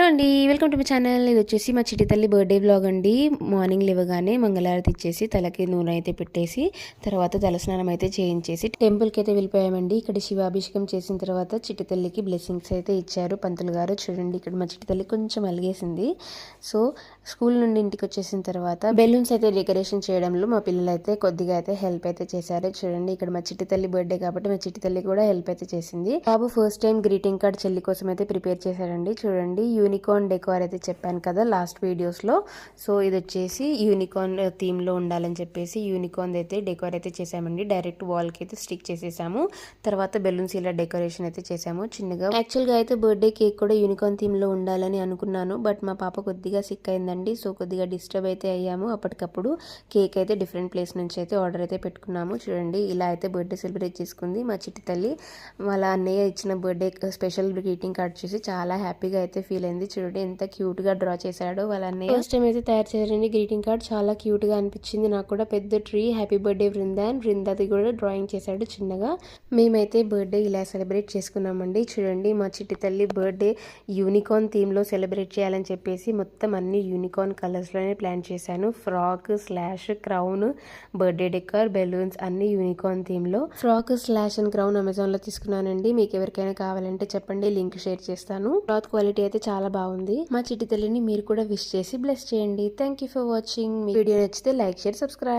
అండి, welcome to my channel. ఇది వచ్చేసి మా చిట్టి తల్లి బర్త్డే వ్లాగ్ అండి. మార్నింగ్ లేవగానే మంగళారతి ఇచ్చేసి తలకి నూనె అయితే పెట్టేసి తర్వాత తలస్నానం అయితే చేయించేసి టెంపుల్కి అయితే వెళ్ళిపోయామండి. ఇక్కడ శివాభిషేకం చేసిన తర్వాత చిట్టి తల్లికి బ్లెస్సింగ్స్ అయితే ఇచ్చారు పంతులు గారు. చూడండి, ఇక్కడ మా చిట్టి తల్లి కొంచెం అలిగేసింది. సో స్కూల్ నుండి ఇంటికి వచ్చేసిన తర్వాత బెలూన్స్ అయితే డెకరేషన్ చేయడంలో మా పిల్లలు అయితే కొద్దిగా అయితే హెల్ప్ అయితే చేశారు. చూడండి, ఇక్కడ మా చిట్టి తల్లి బర్త్డే కాబట్టి మా చిట్టి తల్లి కూడా హెల్ప్ అయితే చేసింది. బాబు ఫస్ట్ టైం గ్రీటింగ్ కార్డ్ చెల్లి కోసం అయితే ప్రిపేర్ చేశారండి. చూడండి, యూనికార్న్ డెకోర్ అయితే చెప్పాను కదా లాస్ట్ వీడియోస్లో. సో ఇది వచ్చేసి యూనికార్న్ థీమ్లో ఉండాలని చెప్పేసి యూనికార్న్ అయితే డెకోర్ అయితే చేసామండి. డైరెక్ట్ వాల్కి అయితే స్టిక్ చేసేసాము. తర్వాత బెలూన్స్ ఇలా డెకరేషన్ అయితే చేసాము చిన్నగా. యాక్చువల్గా అయితే బర్త్డే కేక్ కూడా యూనికార్న్ థీమ్లో ఉండాలని అనుకున్నాను, బట్ మా పాప కొద్దిగా సిక్ అయిందండి. సో కొద్దిగా డిస్టర్బ్ అయితే అయ్యాము. అప్పటికప్పుడు కేక్ అయితే డిఫరెంట్ ప్లేస్ నుంచి అయితే ఆర్డర్ అయితే పెట్టుకున్నాము. చూడండి, ఇలా అయితే బర్త్డే సెలబ్రేట్ చేసుకుంది మా చిట్టి తల్లి. వాళ్ళ అన్నయ్య ఇచ్చిన బర్త్డే స్పెషల్ గ్రీటింగ్ కార్డ్ చూసి చాలా హ్యాపీగా అయితే ఫీల్ అయింది. చూడండి, ఎంత క్యూట్ గా డ్రా చేశాడో వాళ్ళ అన్నయ్య. ఫస్ట్ టైం అయితే తయారు చేశారండి గ్రీటింగ్ కార్డ్. చాలా క్యూట్ గా అనిపించింది నాకు కూడా. పెద్ద ట్రీ, హ్యాపీ బర్త్డే వృందాది కూడా డ్రాయింగ్ చేశాడు చిన్నగా. మేమైతే బర్త్డే ఇలా సెలబ్రేట్ చేసుకున్నామండి. చూడండి, మా చిట్టి తల్లి బర్త్డే యూనికార్న్ థీమ్ లో సెలబ్రేట్ చేయాలని చెప్పేసి మొత్తం అన్ని యూనికార్న్ కలర్స్ లోనే ప్లాన్ చేశాను. Frock, slash, crown, birthday decor, balloons అన్ని యూనికార్న్ థీమ్ లో. Frock, slash and crown Amazon లో తీసుకున్నానండి. మీకు ఎవరికైనా కావాలంటే చెప్పండి, లింక్ షేర్ చేస్తాను. క్లాత్ క్వాలిటీ అయితే చాలా బాగుంది. మా చిట్టి తల్లిని మీరు కూడా విష్ చేసి బ్లెస్ చేయండి. Thank you for watching. Me video నచ్చితే లైక్, షేర్, సబ్స్క్రైబ్.